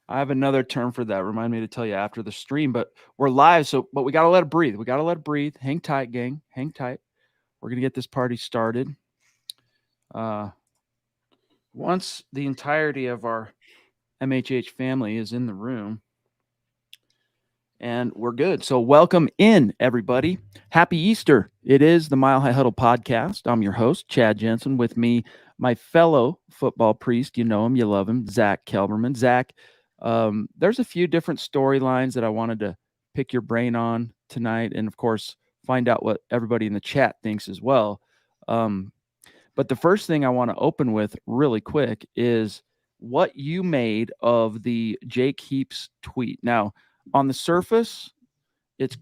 I have another term for that. Remind me to tell you after the stream, but we're live. But we got to let it breathe. We got to let it breathe. Hang tight, gang. Hang tight. We're going to get this party started. Once the entirety of our MHH family is in the room, and we're good. So welcome in, everybody. Happy Easter. It is the Mile High Huddle podcast. I'm your host, Chad Jensen. With me, my fellow football priest. You know him, you love him, Zack Kelberman. Zack, there's a few different storylines that I wanted to pick your brain on tonight, and of course, find out what everybody in the chat thinks as well. But the first thing I want to open with really quick is what you made of the Jake Heaps tweet. Now, on the surface, it's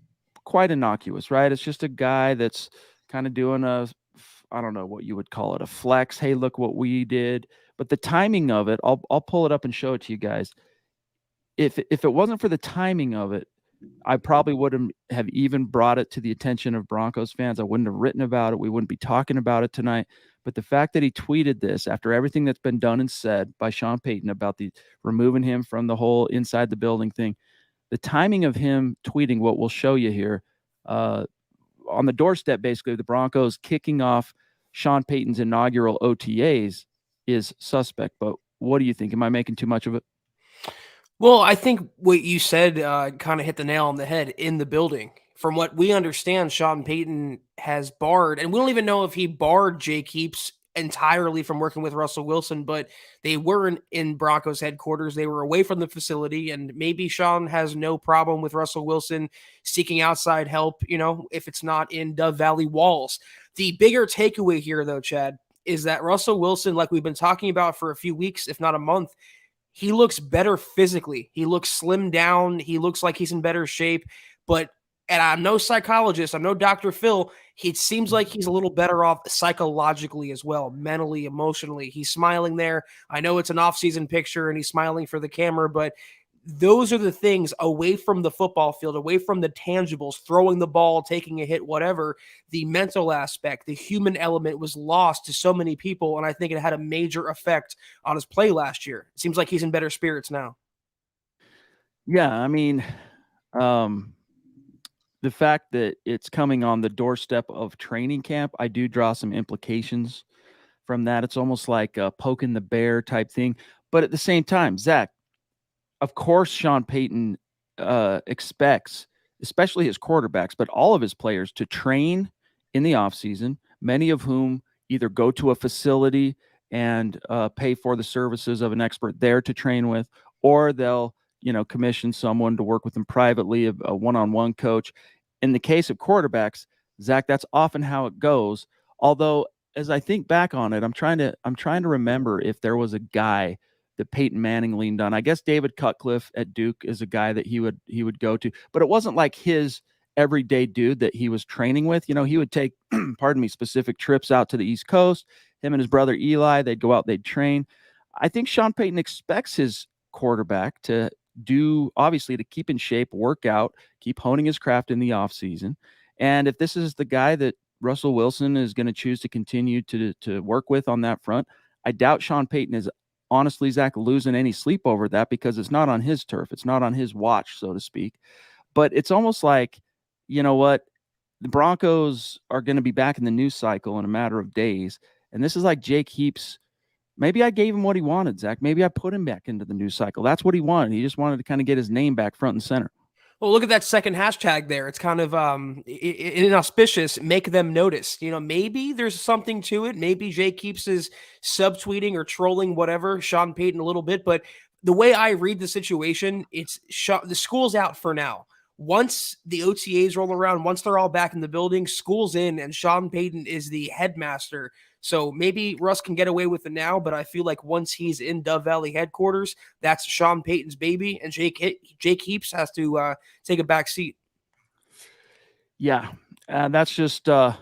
quite innocuous, right? It's just a guy that's kind of doing I don't know what you would call it, a flex. Hey, look what we did. But the timing of it, I'll pull it up and show it to you guys. If it wasn't for the timing of it, I probably wouldn't have even brought it to the attention of Broncos fans. I wouldn't have written about it. We wouldn't be talking about it tonight. But the fact that he tweeted this after everything that's been done and said by Sean Payton about the removing him from the whole inside the building thing, the timing of him tweeting what we'll show you here on the doorstep, basically the Broncos kicking off Sean Payton's inaugural OTAs is suspect. But what do you think? Am I making too much of it? Well, I think what you said kind of hit the nail on the head in the building. From what we understand, Sean Payton has barred, and we don't even know if he barred Jake Heaps entirely from working with Russell Wilson, but they were in Broncos headquarters. They were away from the facility, and maybe Sean has no problem with Russell Wilson seeking outside help, if it's not in Dove Valley walls. The bigger takeaway here, though, Chad, is that Russell Wilson, like we've been talking about for a few weeks, if not a month, he looks better physically. He looks slimmed down. He looks like he's in better shape. And I'm no psychologist. I'm no Dr. Phil. It seems like he's a little better off psychologically as well, mentally, emotionally. He's smiling there. I know it's an off-season picture and he's smiling for the camera, but those are the things away from the football field, away from the tangibles, throwing the ball, taking a hit, whatever. The mental aspect, the human element was lost to so many people, and I think it had a major effect on his play last year. It seems like he's in better spirits now. Yeah, I mean, the fact that it's coming on the doorstep of training camp, I do draw some implications from that. It's almost like a poking the bear type thing. But at the same time, Zack, of course, Sean Payton expects, especially his quarterbacks, but all of his players to train in the offseason, many of whom either go to a facility and pay for the services of an expert there to train with, or they'll commission someone to work with them privately, a one-on-one coach. In the case of quarterbacks, Zack, that's often how it goes. Although, as I think back on it, I'm trying to remember if there was a guy that Peyton Manning leaned on. I guess David Cutcliffe at Duke is a guy that he would go to, but it wasn't like his everyday dude that he was training with. He would take, specific trips out to the East Coast. Him and his brother Eli, they'd go out, they'd train. I think Sean Payton expects his quarterback to keep in shape, work out, keep honing his craft in the offseason. And if this is the guy that Russell Wilson is going to choose to continue to work with on that front, I doubt Sean Payton is honestly, Zack, losing any sleep over that because it's not on his turf. It's not on his watch, so to speak. But it's almost like, you know what? The Broncos are going to be back in the news cycle in a matter of days. And this is like Jake Heaps. Maybe I gave him what he wanted, Zack. Maybe I put him back into the news cycle. That's what he wanted. He just wanted to kind of get his name back front and center. Well, look at that second hashtag there. It's kind of inauspicious. Make them notice. Maybe there's something to it. Maybe Jake Heaps is subtweeting or trolling whatever Sean Payton a little bit. But the way I read the situation, it's the school's out for now. Once the OTAs roll around, once they're all back in the building, school's in, and Sean Payton is the headmaster. So maybe Russ can get away with it now, but I feel like once he's in Dove Valley headquarters, that's Sean Payton's baby, and Jake Heaps has to take a back seat. Yeah, that's just the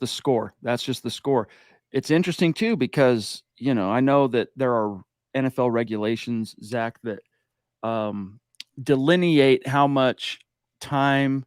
score. That's just the score. It's interesting too because I know that there are NFL regulations, Zack, that delineate how much time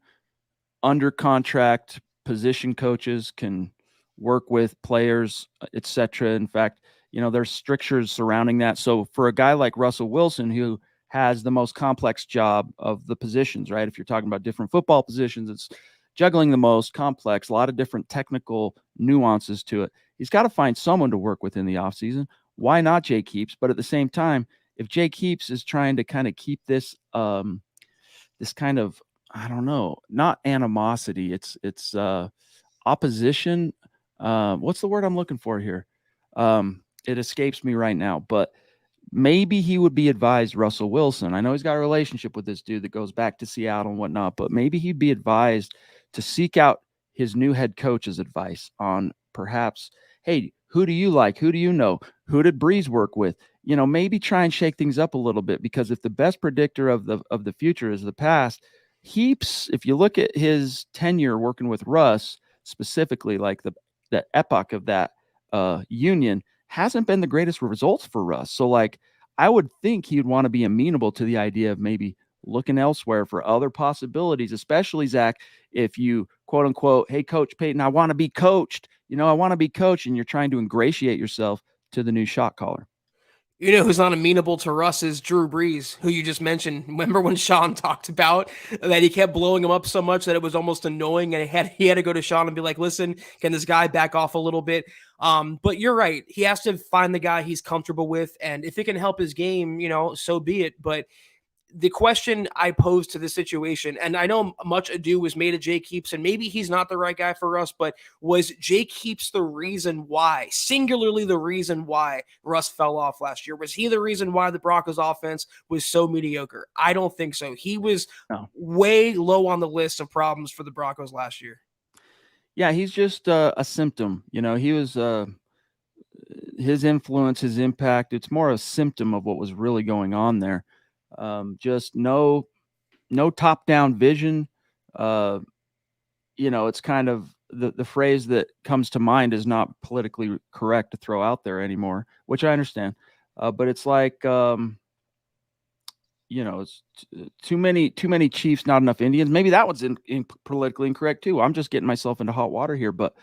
under contract position coaches can work with players, etc. In fact, there's strictures surrounding that. So for a guy like Russell Wilson, who has the most complex job of the positions, right? If you're talking about different football positions, it's juggling the most complex, a lot of different technical nuances to it. He's got to find someone to work with in the offseason. Why not Jake Heaps? But at the same time, if Jake Heaps is trying to kind of keep this kind of, I don't know, not animosity, it's opposition. What's the word I'm looking for here? It escapes me right now, but maybe he would be advised Russell Wilson. I know he's got a relationship with this dude that goes back to Seattle and whatnot, but maybe he'd be advised to seek out his new head coach's advice on perhaps, hey, who do you like? Who do you know? Who did Breeze work with? Maybe try and shake things up a little bit, because if the best predictor of the future is the past, Heaps, if you look at his tenure working with Russ specifically, like the epoch of that union, hasn't been the greatest results for Russ. So, like, I would think he'd want to be amenable to the idea of maybe looking elsewhere for other possibilities, especially, Zach, if you quote unquote, hey, Coach Payton, I want to be coached. I want to be coached, and you're trying to ingratiate yourself to the new shot caller. You know who's not amenable to Russ is Drew Brees, who you just mentioned. Remember when Sean talked about that he kept blowing him up so much that it was almost annoying, and he had to go to Sean and be like, "Listen, can this guy back off a little bit?" But you're right; he has to find the guy he's comfortable with, and if it can help his game, so be it. But the question I pose to this situation, and I know much ado was made of Jake Heaps, and maybe he's not the right guy for us, but was Jake Heaps the reason why, singularly the reason why Russ fell off last year? Was he the reason why the Broncos offense was so mediocre? I don't think so. He was way low on the list of problems for the Broncos last year. Yeah, he's just a symptom. He was his influence, his impact. It's more a symptom of what was really going on there. Just no top down vision. It's kind of the phrase that comes to mind is not politically correct to throw out there anymore, which I understand. But it's like, it's too many Chiefs, not enough Indians. Maybe that one's in politically incorrect too. I'm just getting myself into hot water here. But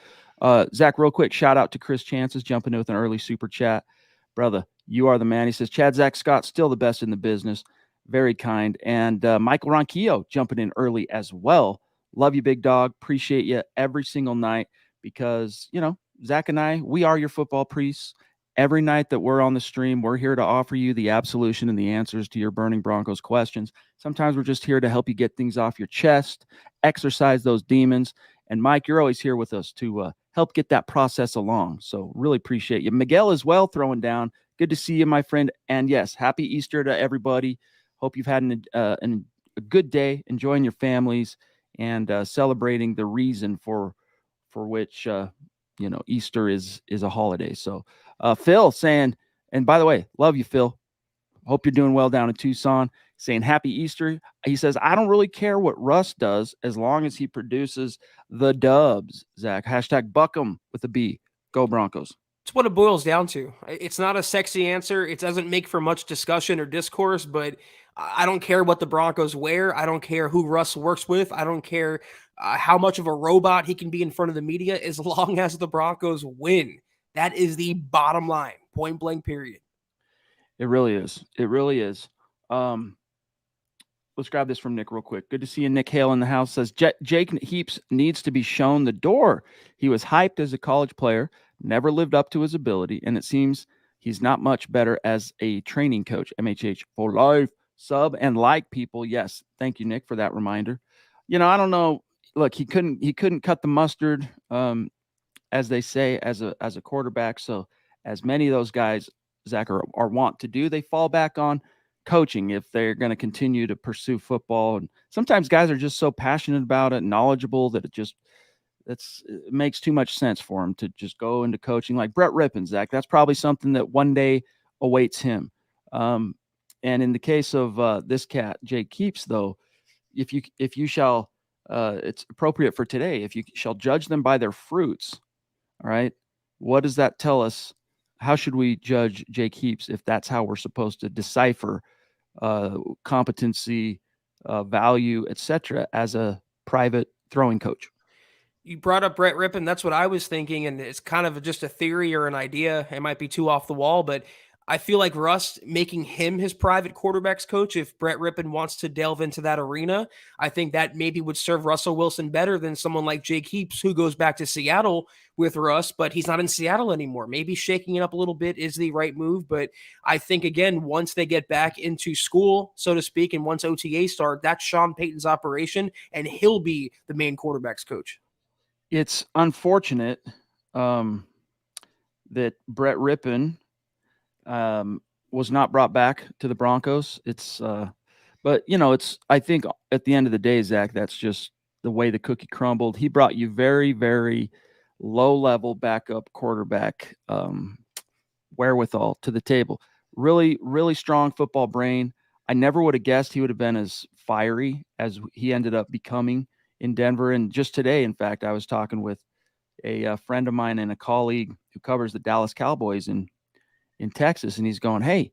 Zach, real quick, shout out to Chris Chances jumping in with an early super chat. Brother, you are the man. He says, Chad Zach Scott, still the best in the business. Very kind. And Michael Ronquillo jumping in early as well. Love you, big dog. Appreciate you every single night, because, Zach and I, we are your football priests. Every night that we're on the stream, we're here to offer you the absolution and the answers to your burning Broncos questions. Sometimes we're just here to help you get things off your chest, exercise those demons. And Mike, you're always here with us to help get that process along. So really appreciate you. Miguel as well, throwing down. Good to see you, my friend. And yes, happy Easter to everybody. Hope you've had a good day, enjoying your families, and celebrating the reason for which Easter is a holiday. So Phil saying, and by the way, love you, Phil. Hope you're doing well down in Tucson. Saying happy Easter. He says, I don't really care what Russ does as long as he produces the dubs. Zach, hashtag Buckham with a B. Go Broncos. It's what it boils down to. It's not a sexy answer. It doesn't make for much discussion or discourse, but I don't care what the Broncos wear. I don't care who Russ works with. I don't care how much of a robot he can be in front of the media, as long as the Broncos win. That is the bottom line, point blank, period. It really is. It really is. Let's grab this from Nick real quick. Good to see you, Nick Hale in the house. Says Jake Heaps needs to be shown the door. He was hyped as a college player, never lived up to his ability, and it seems he's not much better as a training coach. MHH for life. Sub and like people. Yes. Thank you, Nick, for that reminder. I don't know. Look, he couldn't cut the mustard, as they say, as a quarterback. So as many of those guys, Zach, are wont to do, they fall back on coaching if they're going to continue to pursue football. And sometimes guys are just so passionate about it, knowledgeable, that it makes too much sense for them to just go into coaching, like Brett Rippon, Zach. That's probably something that one day awaits him. And in the case of this cat, Jake Heaps, though, if you shall, it's appropriate for today, if you shall judge them by their fruits, all right, what does that tell us? How should we judge Jake Heaps if that's how we're supposed to decipher competency, value, etc., as a private throwing coach? You brought up Brett Rippon. That's what I was thinking, and it's kind of just a theory or an idea. It might be too off the wall, but I feel like Russ making him his private quarterbacks coach, if Brett Rippon wants to delve into that arena, I think that maybe would serve Russell Wilson better than someone like Jake Heaps, who goes back to Seattle with Russ, but he's not in Seattle anymore. Maybe shaking it up a little bit is the right move. But I think, again, once they get back into school, so to speak, and once OTA start, that's Sean Payton's operation, and he'll be the main quarterbacks coach. It's unfortunate that Brett Rippon was not brought back to the Broncos. But it's. I think at the end of the day, Zach, that's just the way the cookie crumbled. He brought you very, very low level backup quarterback wherewithal to the table. Really, really strong football brain. I never would have guessed he would have been as fiery as he ended up becoming in Denver. And just today, in fact, I was talking with a friend of mine and a colleague who covers the Dallas Cowboys in Texas, and he's going, "Hey,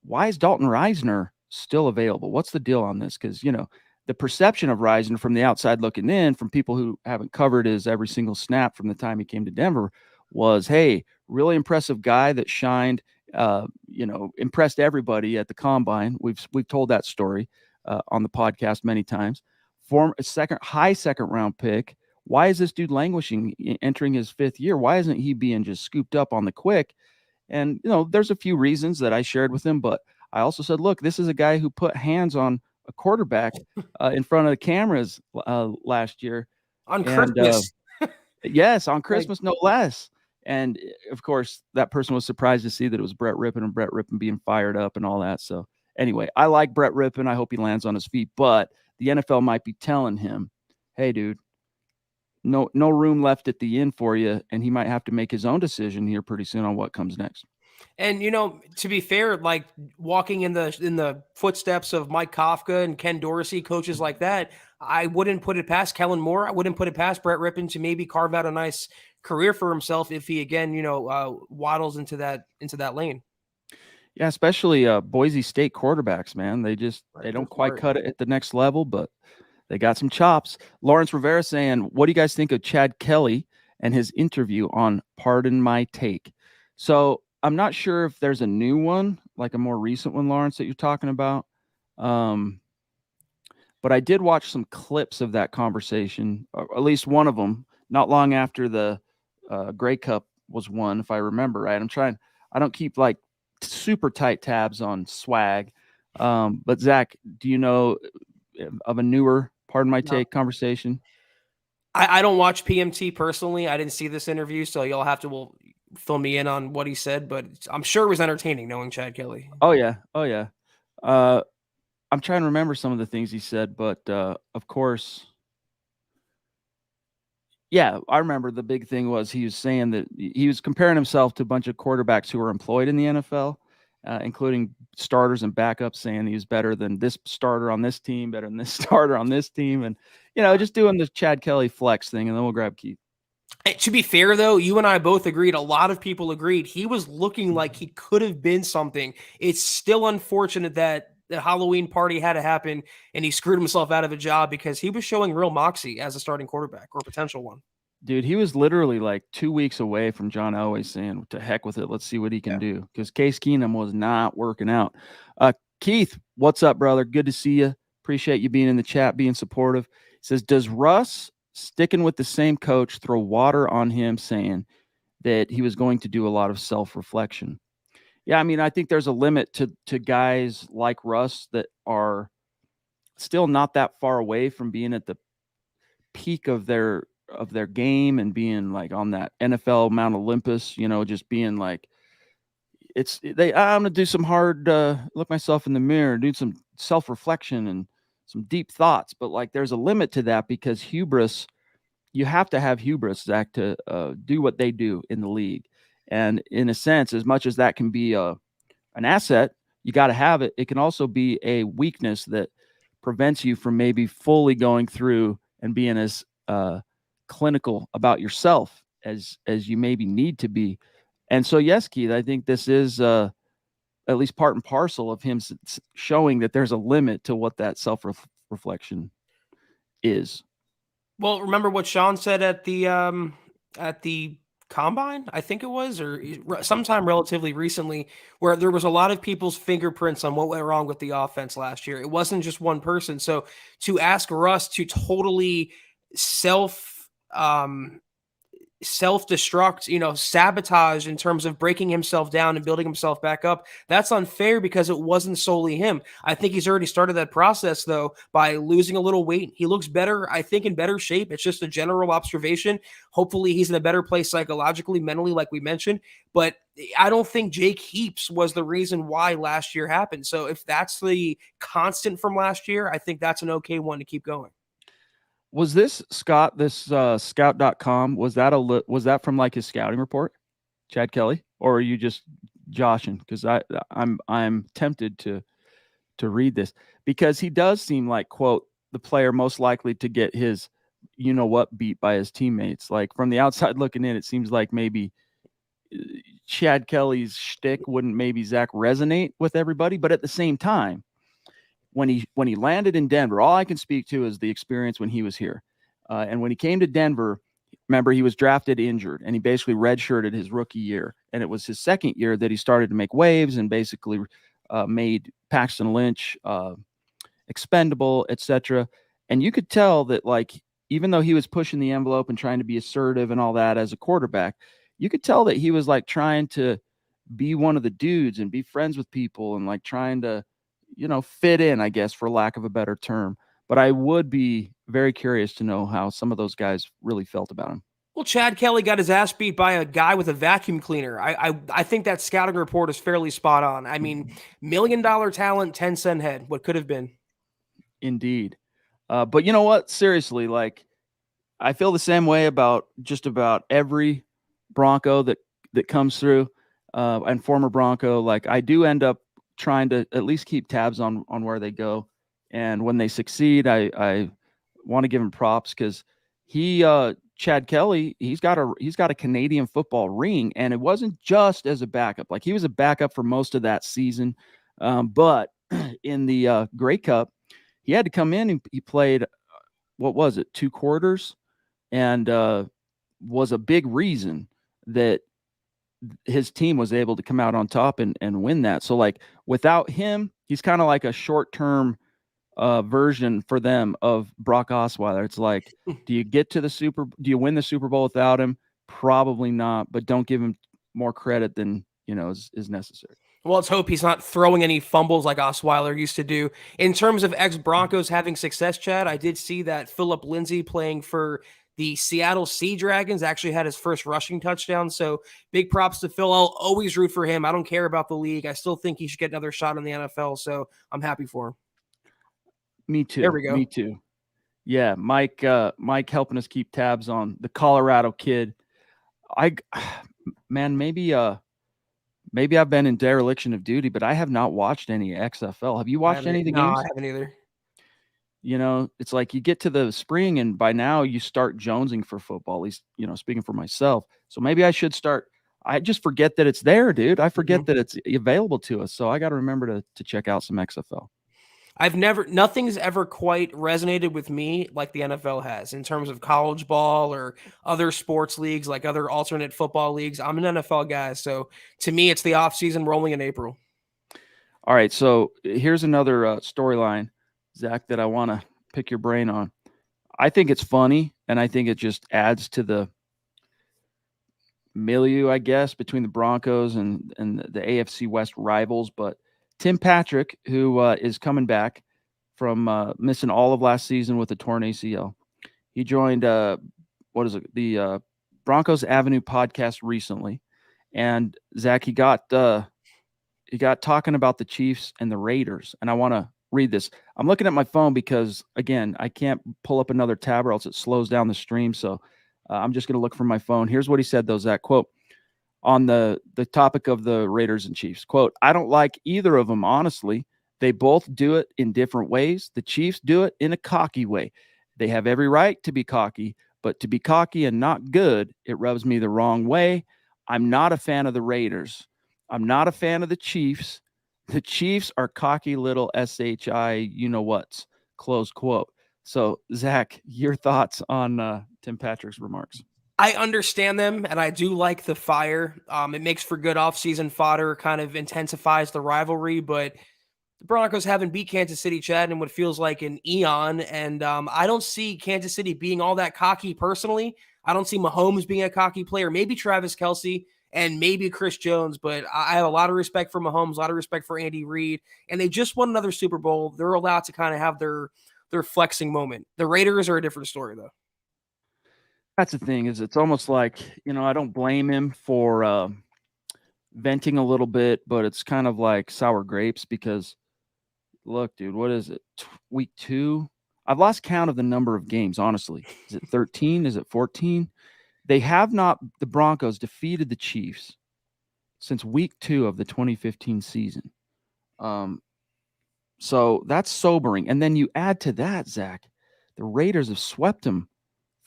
why is Dalton Reisner still available? What's the deal on this?" Because the perception of Reisner from the outside looking in, from people who haven't covered his every single snap from the time he came to Denver, was, hey, really impressive guy that shined, impressed everybody at the combine. We've told that story on the podcast many times. Form a high second round pick. Why is this dude languishing, entering his fifth year? Why isn't he being just scooped up on the quick? And there's a few reasons that I shared with him, but I also said, look, this is a guy who put hands on a quarterback in front of the cameras last year. On And Christmas. yes, on Christmas, no less. And of course, that person was surprised to see that it was Brett Rippon and Brett Rippon being fired up and all that. So anyway, I like Brett Rippon. I hope he lands on his feet, but the NFL might be telling him, hey, dude, no room left at the inn for you. And he might have to make his own decision here pretty soon on what comes next. And to be fair, like walking in the footsteps of Mike Kafka and Ken Dorsey, coaches like that, I wouldn't put it past Kellen Moore. I wouldn't put it past Brett Rippon to maybe carve out a nice career for himself if he again, waddles into that lane. Yeah, especially Boise State quarterbacks, man. They don't quite cut it at the next level, but they got some chops. Lawrence Rivera saying, what do you guys think of Chad Kelly and his interview on Pardon My Take? So I'm not sure if there's a new one, like a more recent one, Lawrence, that you're talking about. But I did watch some clips of that conversation, or at least one of them, not long after the Grey Cup was won, if I remember right. I don't keep like super tight tabs on swag. But Zach, do you know of a newer Pardon My Take conversation? I don't watch PMT personally. I didn't see this interview, so you'll have to fill me in on what he said, but I'm sure it was entertaining knowing Chad Kelly. Oh yeah. I'm trying to remember some of the things he said, but of course, yeah, I remember the big thing was he was saying that he was comparing himself to a bunch of quarterbacks who were employed in the NFL, including starters and backups, saying he was better than this starter on this team, better than this starter on this team, and just doing the Chad Kelly flex thing, and then we'll grab Keith. To be fair, though, you and I both agreed, a lot of people agreed, he was looking like he could have been something. It's still unfortunate that the Halloween party had to happen and he screwed himself out of a job because he was showing real moxie as a starting quarterback or potential one. Dude, he was literally like 2 weeks away from John Elway saying, to heck with it, let's see what he can do, because Case Keenum was not working out. Keith, what's up, brother? Good to see you. Appreciate you being in the chat, being supportive. He says, does Russ sticking with the same coach throw water on him, saying that he was going to do a lot of self-reflection? Yeah, I mean, I think there's a limit to guys like Russ that are still not that far away from being at the peak of their game and being like on that NFL Mount Olympus, just being like, I'm gonna do some hard look myself in the mirror, do some self-reflection and some deep thoughts. But like there's a limit to that, because you have to have hubris, Zach, to do what they do in the league. And in a sense, as much as that can be an asset, you got to have it. It can also be a weakness that prevents you from maybe fully going through and being as clinical about yourself as you maybe need to be. And so, yes, Keith, I think this is at least part and parcel of him showing that there's a limit to what that self-reflection is. Well, remember what Sean said at the combine, I think it was, or sometime relatively recently, where there was a lot of people's fingerprints on what went wrong with the offense last year. It wasn't just one person. So to ask Russ to totally self self-destruct, sabotage in terms of breaking himself down and building himself back up. That's unfair because it wasn't solely him. I think he's already started that process though by losing a little weight. He looks better, I think in better shape. It's just a general observation. Hopefully he's in a better place psychologically, mentally, like we mentioned. But I don't think Jake Heaps was the reason why last year happened. So if that's the constant from last year, I think that's an okay one to keep going. Was this Scott, this scout.com, was that from like his scouting report, Chad Kelly? Or are you just joshing? Because I'm tempted to read this because he does seem like, quote, the player most likely to get his you know what beat by his teammates. Like from the outside looking in, it seems like maybe Chad Kelly's shtick wouldn't maybe Zach resonate with everybody, but at the same time, when he landed in Denver, all I can speak to is the experience when he was here. And when he came to Denver, remember he was drafted injured, and he basically redshirted his rookie year. And it was his second year that he started to make waves and basically made Paxton Lynch expendable, etc. And you could tell that, like, even though he was pushing the envelope and trying to be assertive and all that as a quarterback, you could tell that he was like trying to be one of the dudes and be friends with people and like trying to, fit in, I guess, for lack of a better term. But I would be very curious to know how some of those guys really felt about him. Well, Chad Kelly got his ass beat by a guy with a vacuum cleaner. I think that scouting report is fairly spot on. I mean, $1 million talent, 10-cent head. What could have been? Indeed. But you know what? Seriously, like I feel the same way about just about every Bronco that comes through, and former Bronco. Like I do end up trying to at least keep tabs on where they go, and when they succeed, I want to give him props because he Chad Kelly, he's got a Canadian football ring, and it wasn't just as a backup. Like he was a backup for most of that season, but in the Grey Cup, he had to come in and he played what was it, 2 quarters, and was a big reason that his team was able to come out on top and win that. So like without him, he's kind of like a short term version for them of Brock Osweiler. It's like, do you win the Super Bowl without him? Probably not, but don't give him more credit than is necessary. Well, let's hope he's not throwing any fumbles like Osweiler used to do. In terms of ex-Broncos having success, Chad, I did see that Philip Lindsay playing for the Seattle Sea Dragons actually had his first rushing touchdown. So big props to Phil. I'll always root for him. I don't care about the league. I still think he should get another shot in the NFL. So I'm happy for him. Me too. There we go. Me too. Yeah, Mike helping us keep tabs on the Colorado kid. Man, maybe I've been in dereliction of duty, but I have not watched any XFL. Have you watched any of the No, games? I haven't either. It's like you get to the spring and by now you start jonesing for football, at least, speaking for myself. So maybe I should start. I just forget that it's there, dude. I forget that it's available to us. So I got to remember to check out some XFL. Nothing's ever quite resonated with me like the NFL has in terms of college ball or other sports leagues, like other alternate football leagues. I'm an NFL guy. So to me, it's the off season rolling in April. All right. So here's another storyline, Zach, that I want to pick your brain on. I think it's funny, and I think it just adds to the milieu, I guess, between the Broncos and the AFC West rivals. But Tim Patrick, who is coming back from missing all of last season with a torn ACL, he joined the Broncos Avenue podcast recently, and Zach, he got talking about the Chiefs and the Raiders, and I want to read this. I'm looking at my phone because, again, I can't pull up another tab or else it slows down the stream. So I'm just going to look from my phone. Here's what he said, though, Zach. Quote, on the topic of the Raiders and Chiefs. Quote, I don't like either of them, honestly. They both do it in different ways. The Chiefs do it in a cocky way. They have every right to be cocky, but to be cocky and not good, it rubs me the wrong way. I'm not a fan of the Raiders. I'm not a fan of the Chiefs. The Chiefs are cocky little SHI, close quote. So, Zach, your thoughts on Tim Patrick's remarks? I understand them, and I do like the fire. It makes for good offseason fodder, kind of intensifies the rivalry, but the Broncos haven't beat Kansas City, Chad, in what feels like an eon. And I don't see Kansas City being all that cocky personally. I don't see Mahomes being a cocky player. Maybe Travis Kelsey and maybe Chris Jones, but I have a lot of respect for Mahomes, a lot of respect for Andy Reid. And they just won another Super Bowl. They're allowed to kind of have their flexing moment. The Raiders are a different story, though. That's the thing is it's almost like, I don't blame him for venting a little bit, but it's kind of like sour grapes because look, dude, what is it? Week 2? I've lost count of the number of games, honestly. Is it 13? Is it 14? They have not the Broncos defeated the Chiefs since week 2 of the 2015 season. Um so that's sobering. And then you add to that, Zach, the Raiders have swept them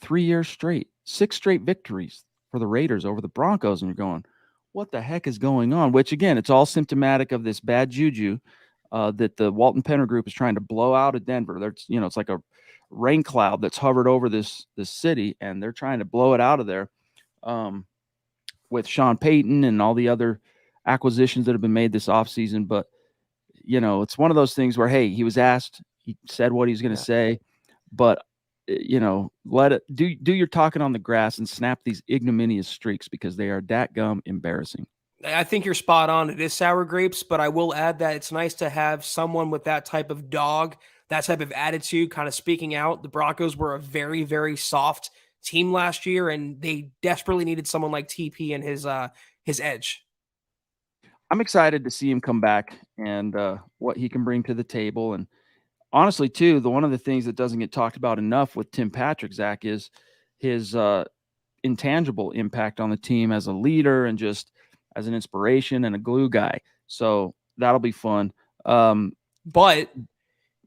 3 years straight, 6 straight victories for the Raiders over the Broncos. And you're going, what the heck is going on? Which, again, it's all symptomatic of this bad juju that the Walton Penner Group is trying to blow out of Denver. There's, it's like a rain cloud that's hovered over this city, and they're trying to blow it out of there with Sean Payton and all the other acquisitions that have been made this offseason. But, it's one of those things where, hey, he was asked, he said what he's going to say, but let it do your talking on the grass and snap these ignominious streaks because they are dat gum embarrassing. I think you're spot on. It is sour grapes, but I will add that it's nice to have someone with that type of dog, that type of attitude, kind of speaking out. The Broncos were a very, very soft team last year, and they desperately needed someone like TP and his edge. I'm excited to see him come back and what he can bring to the table. And honestly, too, one of the things that doesn't get talked about enough with Tim Patrick, Zach, is his intangible impact on the team as a leader and just as an inspiration and a glue guy. So that'll be fun. But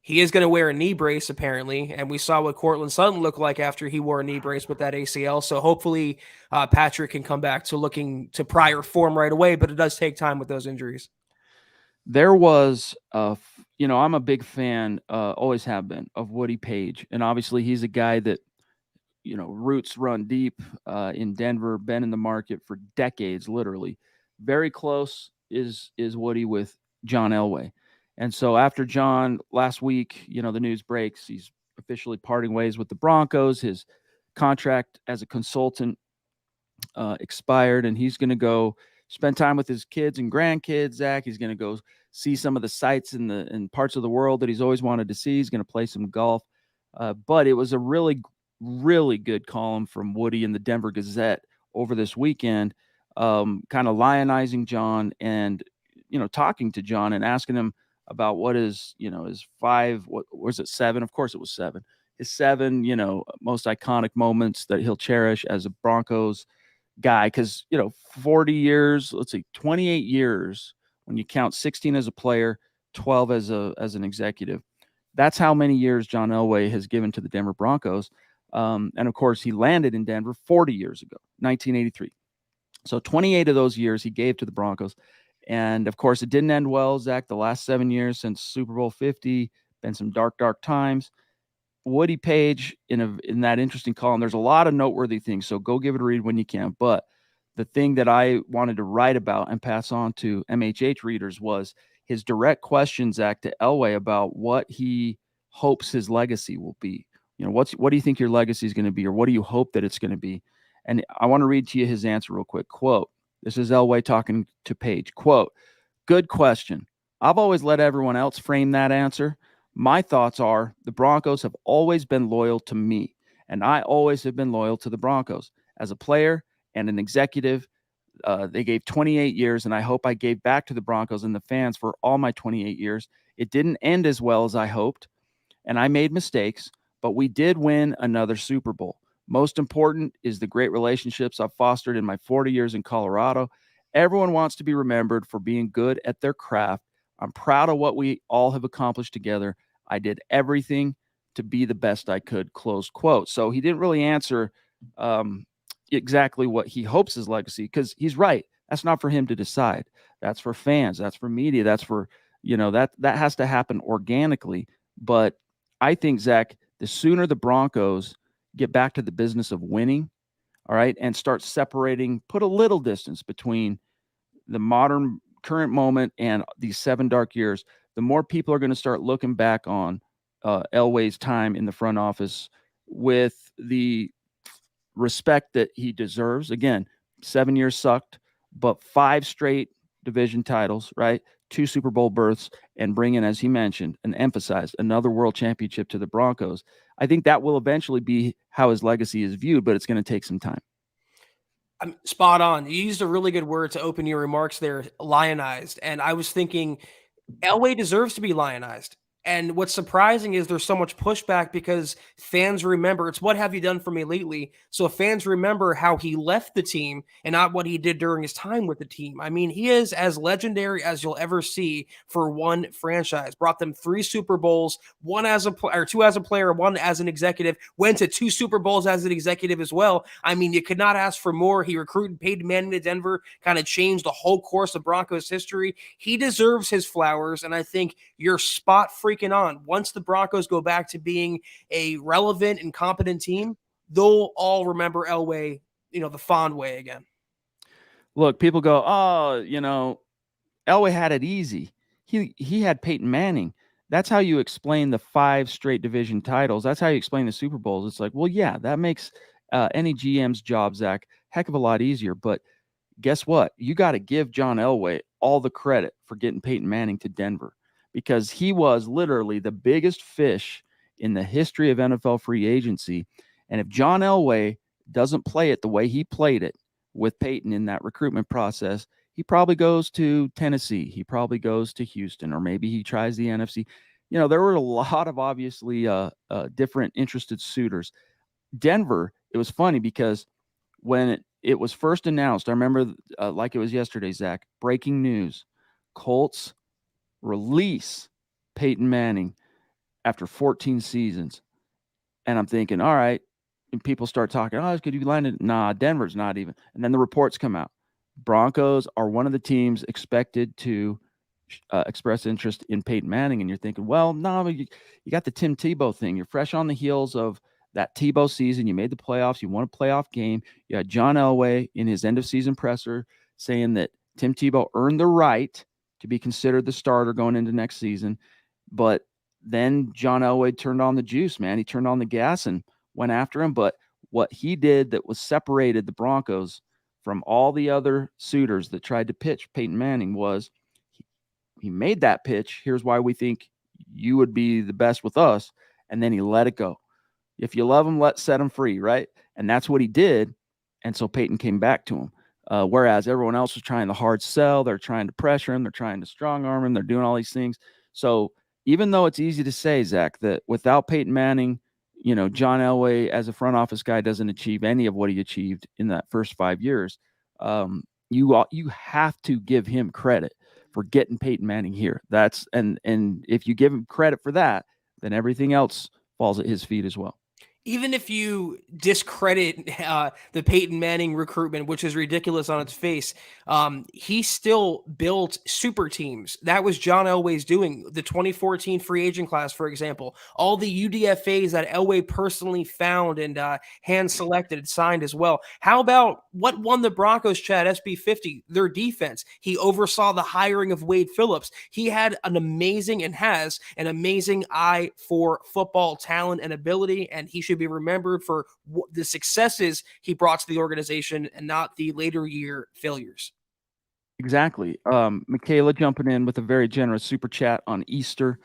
he is going to wear a knee brace, apparently, and we saw what Cortland Sutton looked like after he wore a knee brace with that ACL. So hopefully Patrick can come back to looking to prior form right away, but it does take time with those injuries. There was, I'm a big fan, always have been, of Woody Page. And obviously he's a guy that, roots run deep in Denver, been in the market for decades, literally. Very close is Woody with John Elway. And so after John last week, the news breaks, he's officially parting ways with the Broncos. His contract as a consultant expired, and he's going to go spend time with his kids and grandkids. Zach, he's going to go see some of the sights in parts of the world that he's always wanted to see. He's going to play some golf. But it was a really, really good column from Woody in the Denver Gazette over this weekend, kind of lionizing John and, talking to John and asking him about what is, his 5, what was it, 7? Of course it was 7. His 7, most iconic moments that he'll cherish as a Broncos guy. Because, 40 years, let's see, 28 years when you count 16 as a player, 12 as an executive. That's how many years John Elway has given to the Denver Broncos. And of course, he landed in Denver 40 years ago, 1983. So 28 of those years he gave to the Broncos. And of course, it didn't end well, Zach. The last 7 years since Super Bowl 50, been some dark, dark times. Woody Page in that interesting column, there's a lot of noteworthy things. So go give it a read when you can. But the thing that I wanted to write about and pass on to MHH readers was his direct question, Zach, to Elway about what he hopes his legacy will be. What do you think your legacy is going to be, or what do you hope that it's going to be? And I want to read to you his answer real quick. Quote, this is Elway talking to Page. Quote, good question. I've always let everyone else frame that answer. My thoughts are the Broncos have always been loyal to me, and I always have been loyal to the Broncos. As a player and an executive, they gave 28 years, and I hope I gave back to the Broncos and the fans for all my 28 years. It didn't end as well as I hoped, and I made mistakes, but we did win another Super Bowl. Most important is the great relationships I've fostered in my 40 years in Colorado. Everyone wants to be remembered for being good at their craft. I'm proud of what we all have accomplished together. I did everything to be the best I could, close quote. So he didn't really answer exactly what he hopes his legacy, because he's right. That's not for him to decide. That's for fans. That's for media. That's for, that has to happen organically. But I think, Zach, the sooner the Broncos get back to the business of winning, all right, and start separating, put a little distance between the modern current moment and these 7 dark years, the more people are going to start looking back on Elway's time in the front office with the respect that he deserves. Again, 7 years sucked, but 5 straight division titles, right? 2 Super Bowl berths, and bring in, as he mentioned and emphasized, another world championship to the Broncos. I think that will eventually be how his legacy is viewed, but it's going to take some time. I'm spot on. You used a really good word to open your remarks there, lionized. And I was thinking Elway deserves to be lionized. And what's surprising is there's so much pushback because fans remember it's what have you done for me lately? So fans remember how he left the team and not what he did during his time with the team. I mean, he is as legendary as you'll ever see for one franchise. Brought them 3 Super Bowls, one as a or 2 as a player, 1 as an executive. Went to 2 Super Bowls as an executive as well. I mean, you could not ask for more. He recruited Peyton Manning to Denver, kind of changed the whole course of Broncos history. He deserves his flowers, and I think you're spot freaking on. Once the Broncos go back to being a relevant and competent team, they'll all remember Elway, the fond way again. Look, people go, oh, Elway had it easy. He had Peyton Manning. That's how you explain the 5 straight division titles. That's how you explain the Super Bowls. It's like, well, yeah, that makes any GM's job, Zach, heck of a lot easier. But guess what? You got to give John Elway all the credit for getting Peyton Manning to Denver, because he was literally the biggest fish in the history of NFL free agency. And if John Elway doesn't play it the way he played it with Peyton in that recruitment process, he probably goes to Tennessee. He probably goes to Houston, or maybe he tries the NFC. There were a lot of obviously different interested suitors. Denver, it was funny because when it was first announced, I remember like it was yesterday, Zach, breaking news: Colts release Peyton Manning after 14 seasons. And I'm thinking, all right. And people start talking, oh, could you line it? Nah, Denver's not even. And then the reports come out. Broncos are one of the teams expected to express interest in Peyton Manning. And you're thinking, well, no, you got the Tim Tebow thing. You're fresh on the heels of that Tebow season. You made the playoffs. You won a playoff game. You had John Elway in his end of season presser saying that Tim Tebow earned the right to be considered the starter going into next season. But then John Elway turned on the juice, man. He turned on the gas and went after him. But what he did that was separated the Broncos from all the other suitors that tried to pitch Peyton Manning was he made that pitch. Here's why we think you would be the best with us. And then he let it go. If you love him, set him free, right? And that's what he did. And so Peyton came back to him. Whereas everyone else was trying to hard sell. They're trying to pressure him. They're trying to strong arm him. They're doing all these things. So even though it's easy to say, Zach, that without Peyton Manning, John Elway as a front office guy doesn't achieve any of what he achieved in that first 5 years. You have to give him credit for getting Peyton Manning here. And if you give him credit for that, then everything else falls at his feet as well. Even if you discredit the Peyton Manning recruitment, which is ridiculous on its face, he still built super teams. That was John Elway's doing. The 2014 free agent class, for example, all the UDFAs that Elway personally found and hand selected and signed as well. How about what won the Broncos, Chad, SB50? Their defense. He oversaw the hiring of Wade Phillips. He had an amazing and has an amazing eye for football talent and ability, and he should be remembered for the successes he brought to the organization and not the later year failures. Exactly. Michaela jumping in with a very generous super chat on Easter.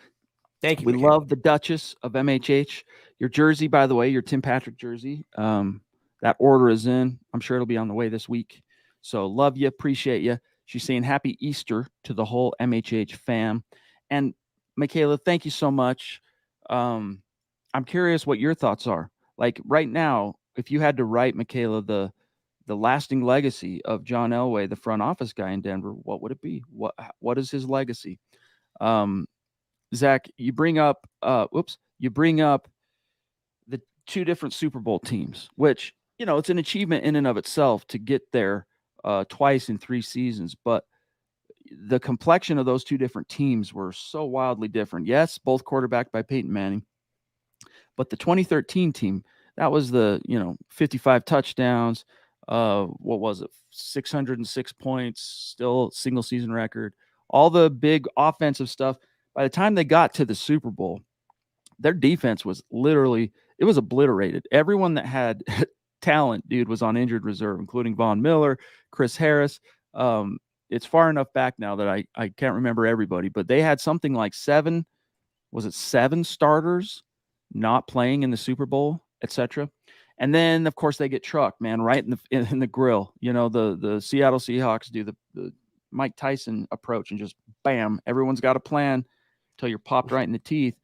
Thank you. We Michaela. love the Duchess of MHH. Your jersey, by the way, your Tim Patrick jersey. That order is in. I'm sure it'll be on the way this week. So love you, appreciate you. She's saying happy Easter to the whole MHH fam. And Michaela, thank you so much. I'm curious what your thoughts are. Like right now, if you had to write, Michaela, the lasting legacy of John Elway, the front office guy in Denver, what would it be? What is his legacy? Zach, you bring up the 2 different Super Bowl teams, which, it's an achievement in and of itself to get there twice in 3 seasons, but the complexion of those 2 different teams were so wildly different. Yes, both quarterbacked by Peyton Manning, but the 2013 team, That was the 55 touchdowns. What was it? 606 points, still single season record. All the big offensive stuff. By the time they got to the Super Bowl, their defense was literally it was obliterated. Everyone that had talent, dude, was on injured reserve, including Von Miller, Chris Harris. It's far enough back now that I can't remember everybody, but they had something like seven starters not playing in the Super Bowl, etc. And then of course they get trucked, man, right in the grill. The Seattle Seahawks do the Mike Tyson approach and just bam, everyone's got a plan until you're popped right in the teeth.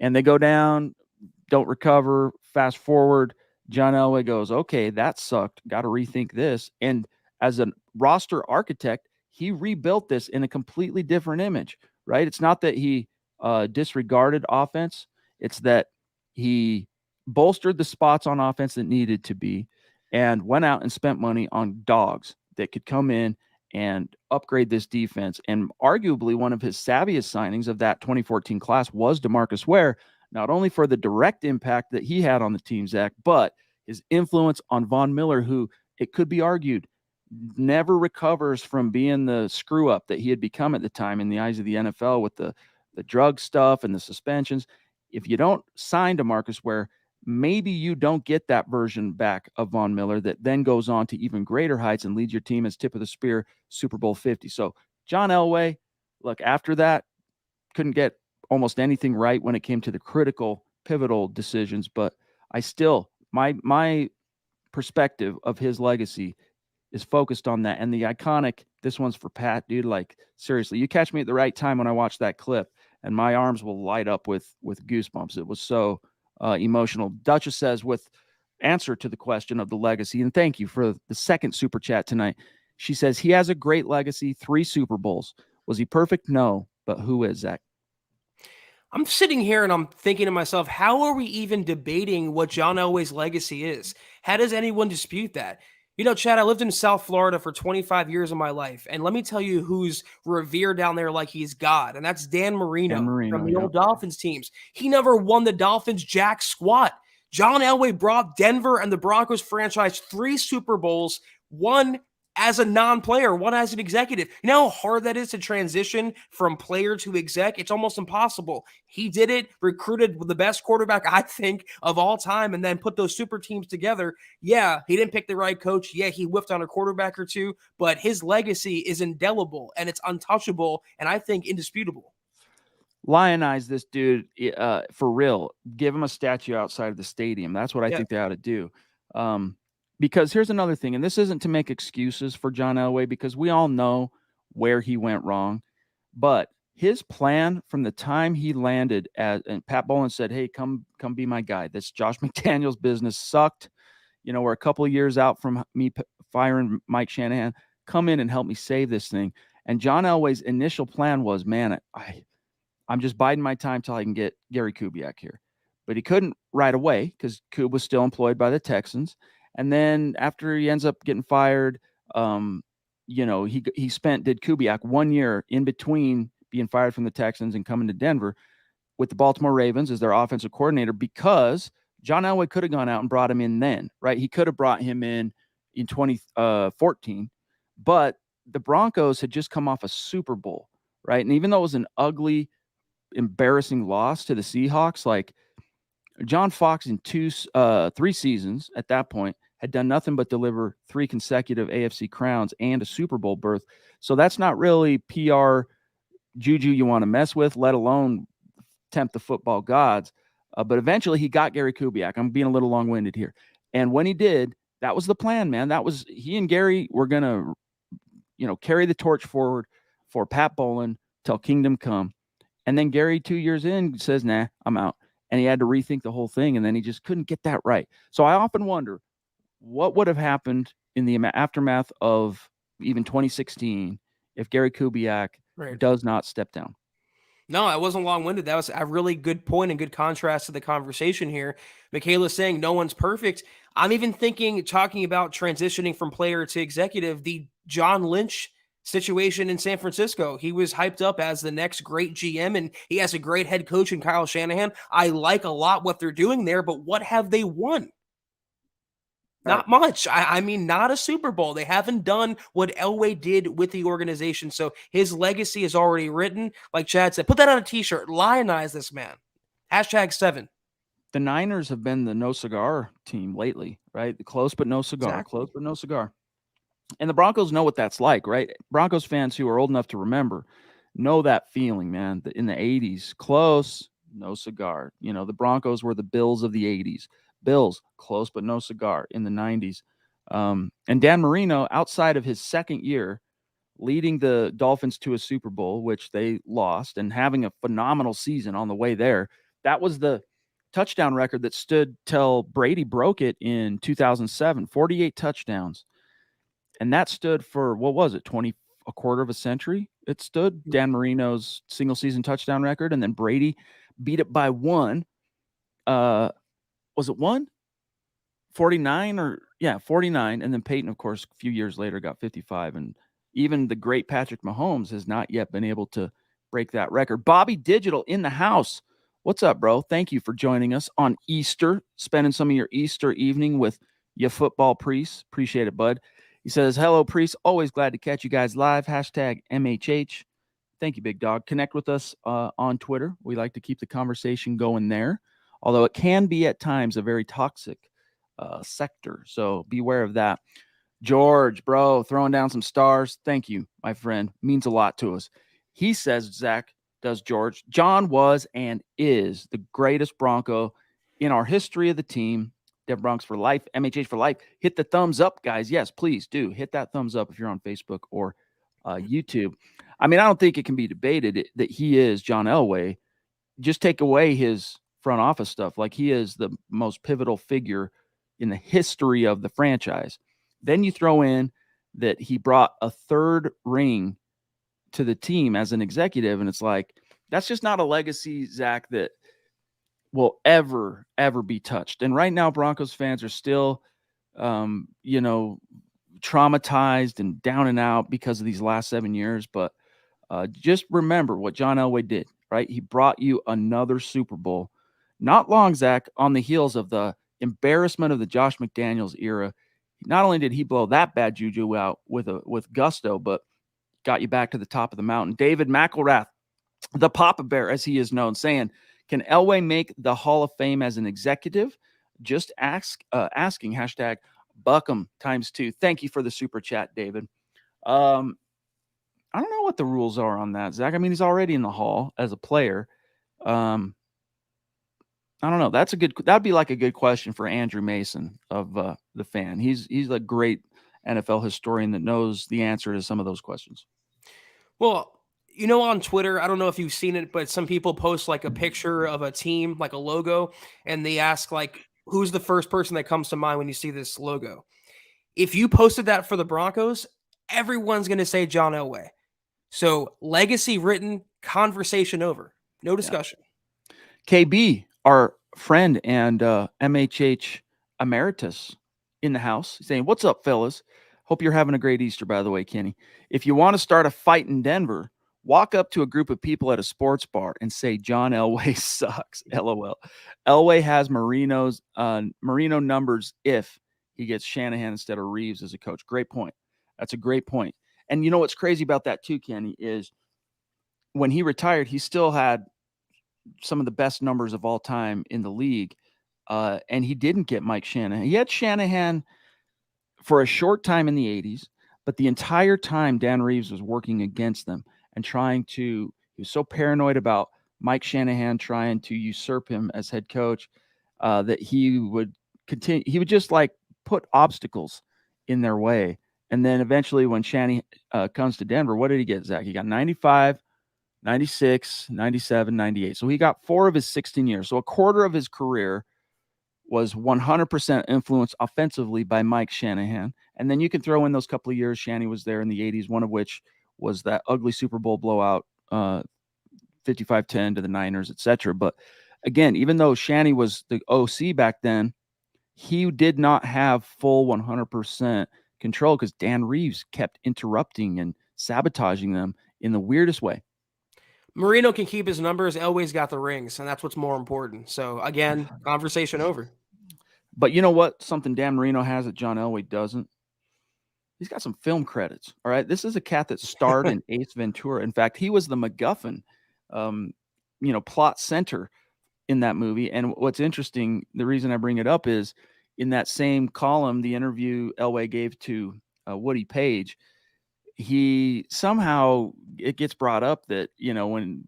And they go down, don't recover. Fast forward, John Elway goes, okay, that sucked. Got to rethink this. And as a roster architect, he rebuilt this in a completely different image, right? It's not that he disregarded offense. It's that he bolstered the spots on offense that needed to be and went out and spent money on dogs that could come in and upgrade this defense. And arguably one of his savviest signings of that 2014 class was DeMarcus Ware, not only for the direct impact that he had on the team, Zach, but his influence on Von Miller, who it could be argued never recovers from being the screw up that he had become at the time in the eyes of the NFL with the drug stuff and the suspensions. If you don't sign DeMarcus Ware, maybe you don't get that version back of Von Miller that then goes on to even greater heights and leads your team as tip of the spear Super Bowl 50. So John Elway, look, after that, couldn't get almost anything right when it came to the critical, pivotal decisions. But I still, my perspective of his legacy is focused on that. And the iconic, this one's for Pat, dude. Like, seriously, you catch me at the right time when I watch that clip, and my arms will light up with goosebumps. It was so emotional. Duchess says, with answer to the question of the legacy, and thank you for the second super chat tonight. She says, he has a great legacy, 3 Super Bowls. Was he perfect? No. But who is, Zach? I'm sitting here and I'm thinking to myself, how are we even debating what John Elway's legacy is? How does anyone dispute that? Chad, I lived in South Florida for 25 years of my life, and let me tell you who's revered down there like he's God, and that's Dan Marino, from the old Dolphins teams. He never won the Dolphins jack squat. John Elway brought Denver and the Broncos franchise 3 Super Bowls, one as a non-player, one as an executive. You know how hard that is to transition from player to exec? It's almost impossible. He did it, recruited the best quarterback, I think, of all time, and then put those super teams together. Yeah, he didn't pick the right coach. Yeah, he whiffed on a quarterback or two, but his legacy is indelible, and it's untouchable, and I think indisputable. Lionize this dude for real. Give him a statue outside of the stadium. That's what I think they ought to do. Because here's another thing, and this isn't to make excuses for John Elway, because we all know where he went wrong. But his plan from the time he landed and Pat Bowlen said, hey, come be my guy. This Josh McDaniels business sucked. We're a couple of years out from me firing Mike Shanahan. Come in and help me save this thing. And John Elway's initial plan was, man, I'm just biding my time till I can get Gary Kubiak here. But he couldn't right away because Kub was still employed by the Texans. And then after he ends up getting fired, did Kubiak 1 year in between being fired from the Texans and coming to Denver with the Baltimore Ravens as their offensive coordinator, because John Elway could have gone out and brought him in then, right? He could have brought him in 2014, but the Broncos had just come off a Super Bowl, right? And even though it was an ugly, embarrassing loss to the Seahawks, like John Fox in 3 seasons at that point had done nothing but deliver 3 consecutive AFC crowns and a Super Bowl berth. So that's not really PR juju you want to mess with, let alone tempt the football gods. But eventually he got Gary Kubiak. I'm being a little long-winded here. And when he did, that was the plan, man. That was, he and Gary were going to, carry the torch forward for Pat Bowlen till kingdom come. And then Gary 2 years in says, nah, I'm out. And he had to rethink the whole thing, and then he just couldn't get that right. So I often wonder what would have happened in the aftermath of even 2016 if Gary Kubiak does not step down. No, I wasn't long-winded. That was a really good point and good contrast to the conversation here. Michaela's saying no one's perfect. I'm even talking about transitioning from player to executive, the John Lynch situation in San Francisco. He was hyped up as the next great GM, and he has a great head coach in Kyle Shanahan. I like a lot what they're doing there, but what have they won? Not much. I mean, not a Super Bowl. They haven't done what Elway did with the organization. So his legacy is already written. Like Chad said, put that on a t-shirt. Lionize this man. #7. The Niners have been the no cigar team lately, right? Close but no cigar, Exactly. close but no cigar. And the Broncos know what that's like, right? Broncos fans who are old enough to remember know that feeling, man. In the 80s, close, no cigar. You know, the Broncos were the Bills of the 80s. Bills, close but no cigar in the 90s. And Dan Marino, outside of his second year, leading the Dolphins to a Super Bowl, which they lost, and having a phenomenal season on the way there. That was the touchdown record that stood till Brady broke it in 2007, 48 touchdowns. And that stood for, what was it, a quarter of a century? It stood Dan Marino's single season touchdown record, and then Brady beat it by one. Was it one? 49 or 49. And then Peyton, of course, a few years later got 55. And even the great Patrick Mahomes has not yet been able to break that record. Bobby Digital in the house. What's up, bro? Thank you for joining us on Easter, spending some of your Easter evening with your football priests. Appreciate it, bud. He says, hello, priest. Always glad to catch you guys live. #MHH. Thank you, big dog. Connect with us on Twitter. We like to keep the conversation going there, although it can be at times a very toxic sector. So beware of that. George, bro, throwing down some stars. Thank you, my friend. Means a lot to us. He says, Zach, does George, John was and is the greatest Bronco in our history of the team. Dev Bronx for life, MHH for life. Hit the thumbs up, guys. Yes, please do. Hit that thumbs up if you're on Facebook or YouTube. I mean, I don't think it can be debated that he is John Elway. Just take away his front office stuff. Like, he is the most pivotal figure in the history of the franchise. Then you throw in that he brought a third ring to the team as an executive, and it's like, that's just not a legacy, Zach, that will ever be touched. And right now, Broncos fans are still, traumatized and down and out because of these last 7 years. But just remember what John Elway did, right? He brought you another Super Bowl. Not long, Zach, on the heels of the embarrassment of the Josh McDaniels era. Not only did he blow that bad juju out with gusto, but got you back to the top of the mountain. David McElrath, the Papa Bear, as he is known, saying, can Elway make the Hall of Fame as an executive? Just asking, #Buckham ×2. Thank you for the super chat, David. I don't know what the rules are on that, Zach. I mean, he's already in the Hall as a player. I don't know. That'd be like a good question for Andrew Mason of the Fan. He's a great NFL historian that knows the answer to some of those questions. Well, on Twitter, I don't know if you've seen it, but some people post like a picture of a team, like a logo, and they ask like, who's the first person that comes to mind when you see this logo? If you posted that for the Broncos, everyone's going to say John Elway. So legacy written, conversation over. No discussion. Yeah. KB, our friend and MHH emeritus in the house, saying, what's up, fellas? Hope you're having a great Easter, by the way, Kenny. If you want to start a fight in Denver, walk up to a group of people at a sports bar and say, John Elway sucks, LOL. Elway has Marino numbers if he gets Shanahan instead of Reeves as a coach. Great point. That's a great point. And you know what's crazy about that too, Kenny, is when he retired, he still had some of the best numbers of all time in the league. And he didn't get Mike Shanahan. He had Shanahan for a short time in the 80s, but the entire time Dan Reeves was working against them and he was so paranoid about Mike Shanahan trying to usurp him as head coach that he would continue. He would just like put obstacles in their way. And then eventually when Shanny comes to Denver, what did he get, Zach? He got 95, 96, 97, 98. So he got 4 of his 16 years. So a quarter of his career was 100% influenced offensively by Mike Shanahan. And then you can throw in those couple of years Shanny was there in the 80s, one of which was that ugly Super Bowl blowout, 55-10 to the Niners, etc. But again, even though Shanny was the OC back then, he did not have full 100% control because Dan Reeves kept interrupting and sabotaging them in the weirdest way. Marino can keep his numbers. Elway's got the rings, and that's what's more important. So, again, conversation over. But you know what? Something Dan Marino has that John Elway doesn't. He's got some film credits. All right, this is a cat that starred in Ace Ventura. In fact, he was the MacGuffin, um, plot center in that movie. And what's interesting, the reason I bring it up is in that same column, the interview Elway gave to Woody Page, he somehow it gets brought up that when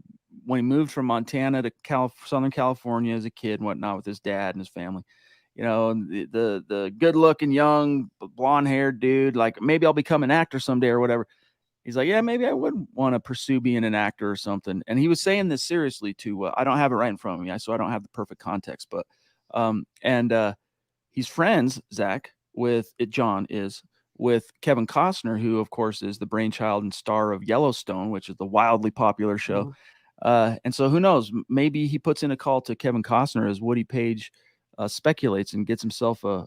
he moved from Montana to Southern California as a kid and whatnot with his dad and his family, and the good looking young blonde haired dude, like maybe I'll become an actor someday or whatever. He's like, yeah, maybe I would want to pursue being an actor or something. And he was saying this seriously to, I don't have it right in front of me, so I don't have the perfect context, but, he's friends, Zach, John is with Kevin Costner, who of course is the brainchild and star of Yellowstone, which is the wildly popular show. Mhm. And so who knows, maybe he puts in a call to Kevin Costner as Woody Page speculates and gets himself a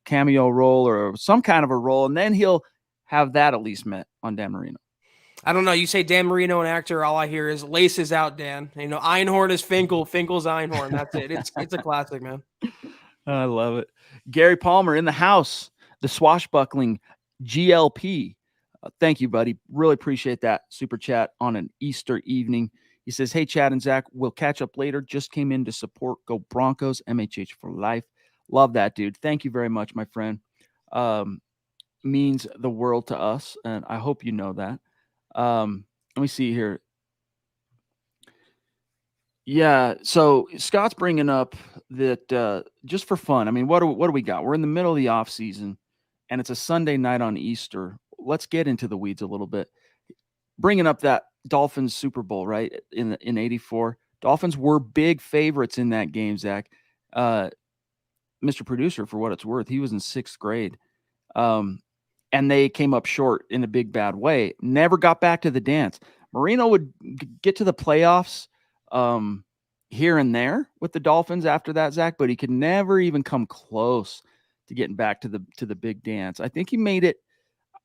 cameo role or some kind of a role. And then he'll have that at least met on Dan Marino. I don't know. You say Dan Marino, an actor, all I hear is laces out, Dan. Einhorn is Finkel, Finkel's Einhorn. That's it. It's a classic, man. I love it. Gary Palmer in the house, the swashbuckling GLP. Thank you, buddy. Really appreciate that super chat on an Easter evening. He says, hey, Chad and Zach, we'll catch up later. Just came in to support Go Broncos, MHH for life. Love that, dude. Thank you very much, my friend. Means the world to us, and I hope you know that. Let me see here. Yeah, so Scott's bringing up that just for fun. I mean, what do we got? We're in the middle of the off season, and it's a Sunday night on Easter. Let's get into the weeds a little bit. Bringing up that Dolphins Super Bowl, right? In '84, Dolphins were big favorites in that game. Zach, Mr. Producer, for what it's worth, he was in 6th grade, and they came up short in a big bad way. Never got back to the dance. Marino would get to the playoffs here and there with the Dolphins after that, Zach, but he could never even come close to getting back to the big dance. I think he made it.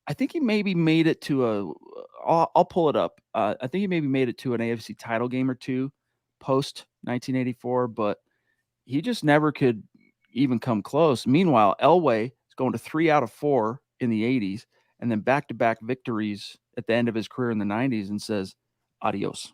I think he maybe made it to a. I'll pull it up. I think he maybe made it to an AFC title game or two post 1984, but he just never could even come close. Meanwhile, Elway is going to 3 out of 4 in the 80s and then back-to-back victories at the end of his career in the 90s and says, adios.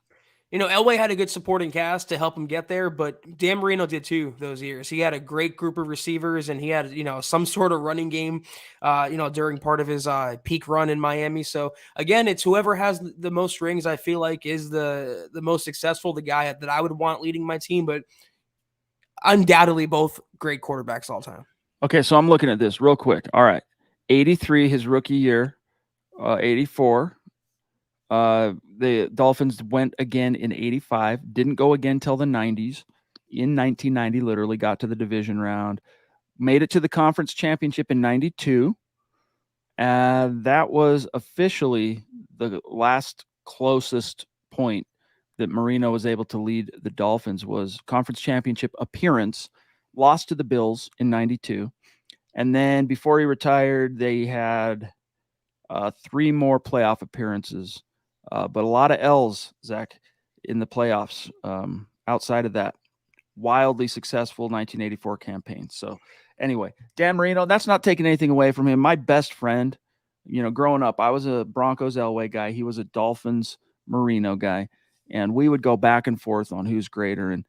Elway had a good supporting cast to help him get there, but Dan Marino did too those years. He had a great group of receivers, and he had, some sort of running game, during part of his peak run in Miami. So again, it's whoever has the most rings, I feel like, is the most successful, the guy that I would want leading my team, but undoubtedly both great quarterbacks all time. Okay, so I'm looking at this real quick. All right. 83, his rookie year. 84. The Dolphins went again in 85. Didn't go again till the 90s. In 1990, literally got to the division round. Made it to the conference championship in 92. That was officially the last closest point that Marino was able to lead the Dolphins was conference championship appearance, lost to the Bills in 92. And then before he retired, they had 3 more playoff appearances, but a lot of L's, Zach, in the playoffs. Outside of that, wildly successful 1984 campaign. So anyway, Dan Marino, that's not taking anything away from him. My best friend, growing up, I was a Broncos Elway guy. He was a Dolphins Marino guy. And we would go back and forth on who's greater. And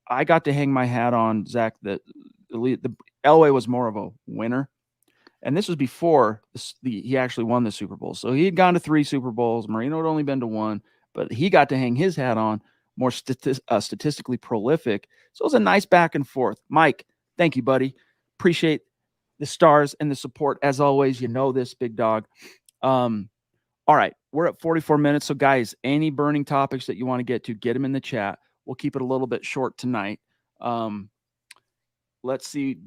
I got to hang my hat on, Zach, that the Elway was more of a winner. And this was before he actually won the Super Bowl. So he had gone to 3 Super Bowls. Marino had only been to 1, but he got to hang his hat on, more statistically prolific. So it was a nice back and forth. Mike, thank you, buddy. Appreciate the stars and the support. As always, you know this, big dog. All right, we're at 44 minutes. So, guys, any burning topics that you want to get them in the chat. We'll keep it a little bit short tonight. Let's see.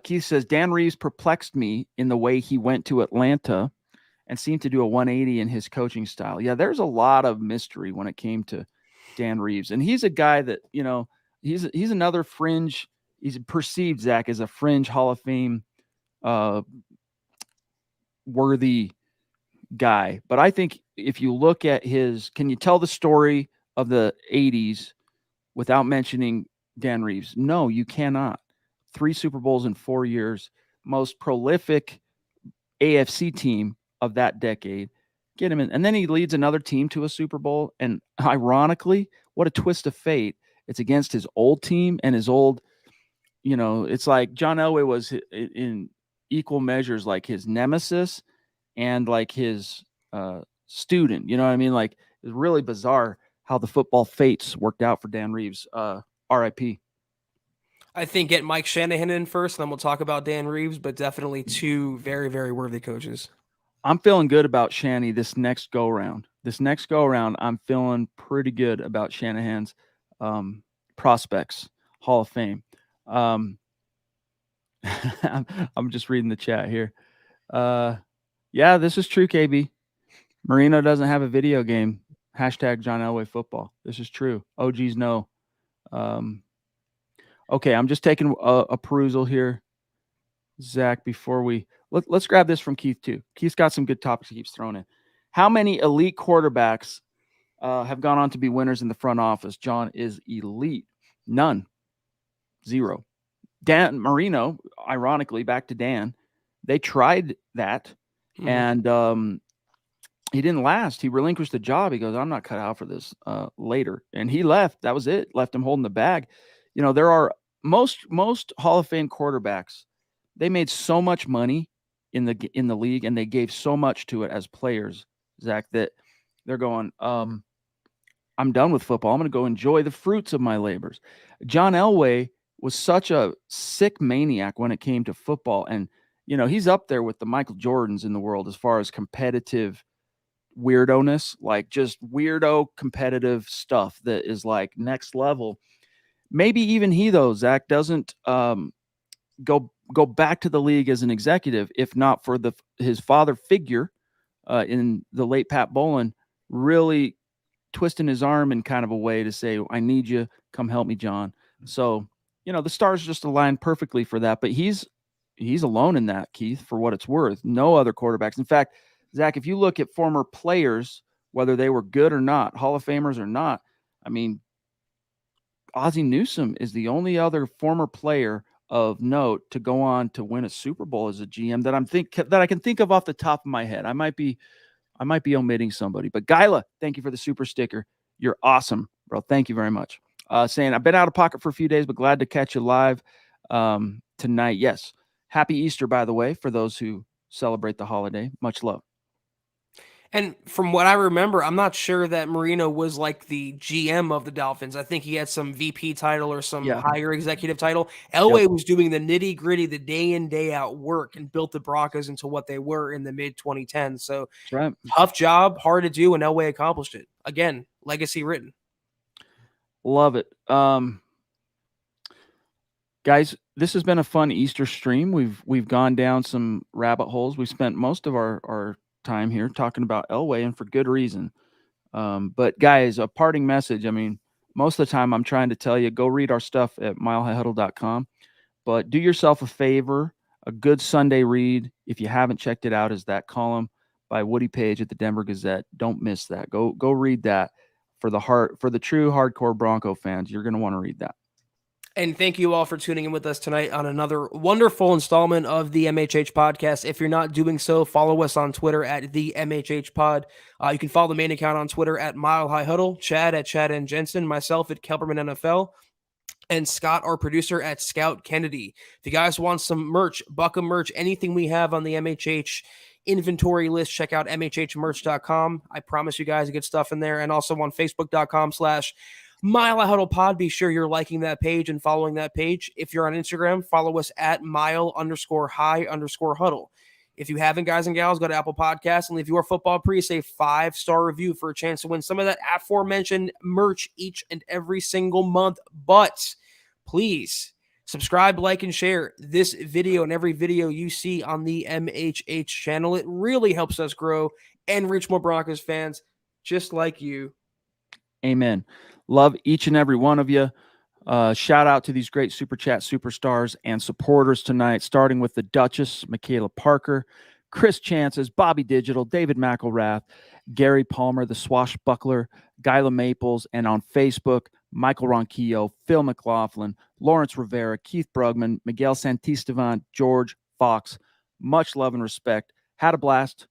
Keith says, Dan Reeves perplexed me in the way he went to Atlanta and seemed to do a 180 in his coaching style. Yeah, there's a lot of mystery when it came to Dan Reeves. And he's a guy that, he's another fringe. He's perceived, Zach, as a fringe Hall of Fame worthy guy. But I think if you look at can you tell the story of the 80s without mentioning Dan Reeves? No, you cannot. 3 Super Bowls in 4 years, most prolific AFC team of that decade. Get him in. And then he leads another team to a Super Bowl. And ironically, what a twist of fate. It's against his old team and his old, it's like John Elway was in equal measures like his nemesis and like his student. You know what I mean? Like, it's really bizarre how the football fates worked out for Dan Reeves. RIP. I think get Mike Shanahan in first, and then we'll talk about Dan Reeves, but definitely two very, very worthy coaches. I'm feeling good about Shanny this next go round. I'm feeling pretty good about Shanahan's prospects, Hall of Fame. I'm just reading the chat here. Yeah, this is true, KB. Marino doesn't have a video game. Hashtag John Elway football. This is true. OGs know. Okay, I'm just taking a perusal here, Zach, before let's grab this from Keith too. Keith's got some good topics he keeps throwing in. How many elite quarterbacks have gone on to be winners in the front office? John is elite. None. 0. Dan Marino, ironically, back to Dan, they tried that, and he didn't last. He relinquished the job. He goes, I'm not cut out for this later. And he left. That was it. Left him holding the bag. There are most Hall of Fame quarterbacks. They made so much money in the league, and they gave so much to it as players, Zach, that they're going, I'm done with football. I'm going to go enjoy the fruits of my labors. John Elway was such a sick maniac when it came to football. And, he's up there with the Michael Jordans in the world as far as competitive weirdo-ness, like just weirdo competitive stuff that is like next level. Maybe even he, though, Zach, doesn't go back to the league as an executive, if not for his father figure in the late Pat Bowlen really twisting his arm in kind of a way to say, I need you, come help me, John. So, the stars just aligned perfectly for that, but he's alone in that, Keith, for what it's worth. No other quarterbacks. In fact, Zach, if you look at former players, whether they were good or not, Hall of Famers or not, I mean, Ozzie Newsome is the only other former player of note to go on to win a Super Bowl as a GM that I can think of off the top of my head. I might be omitting somebody, but Gyla, thank you for the super sticker. You're awesome, bro. Thank you very much. Saying I've been out of pocket for a few days, but glad to catch you live tonight. Yes. Happy Easter, by the way, for those who celebrate the holiday. Much love. And from what I remember, I'm not sure that Marino was like the GM of the Dolphins. I think he had some VP title or some higher executive title. Elway was doing the nitty gritty, the day in, day out work, and built the Broncos into what they were in the mid 2010s. So tough job, hard to do, and Elway accomplished it. Again, legacy written. Love it. Guys, this has been a fun Easter stream. We've gone down some rabbit holes. We spent most of our time here talking about Elway, and for good reason. But guys, a parting message. I mean, most of the time I'm trying to tell you, go read our stuff at milehighhuddle.com, but do yourself a favor, a good Sunday read. If you haven't checked it out, is that column by Woody Page at the Denver Gazette. Don't miss that. Go read that for the true hardcore Bronco fans. You're going to want to read that. And thank you all for tuning in with us tonight on another wonderful installment of the MHH podcast. If you're not doing so, follow us on Twitter at the MHH pod. You can follow the main account on Twitter at Mile High Huddle, Chad at Chad and Jensen, myself at Kelberman NFL, and Scott, our producer, at Scout Kennedy. If you guys want some merch, Buckham merch, anything we have on the MHH inventory list, check out mhhmerch.com. I promise you guys good stuff in there. And also on facebook.com/Mile High Huddle Pod. Be sure you're liking that page and following that page. If you're on Instagram, follow us at mile_high_huddle. If you haven't, guys and gals, go to Apple Podcasts and leave your football priest a 5-star review for a chance to win some of that aforementioned merch each and every single month. But please subscribe, like, and share this video and every video you see on the MHH channel. It really helps us grow and reach more Broncos fans just like you. Amen. Love each and every one of you. Shout out to these great Super Chat superstars and supporters tonight, starting with the Duchess, Michaela Parker, Chris Chances, Bobby Digital, David McElrath, Gary Palmer, the Swashbuckler, Gyla Maples, and on Facebook, Michael Ronquillo, Phil McLaughlin, Lawrence Rivera, Keith Brugman, Miguel Santisteban, George Fox. Much love and respect. Had a blast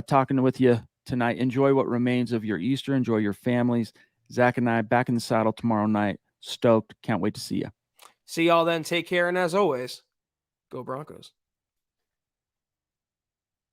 talking with you tonight. Enjoy what remains of your Easter. Enjoy your families. Zach and I back in the saddle tomorrow night. Stoked. Can't wait to see you. See y'all then. Take care. And as always, go Broncos.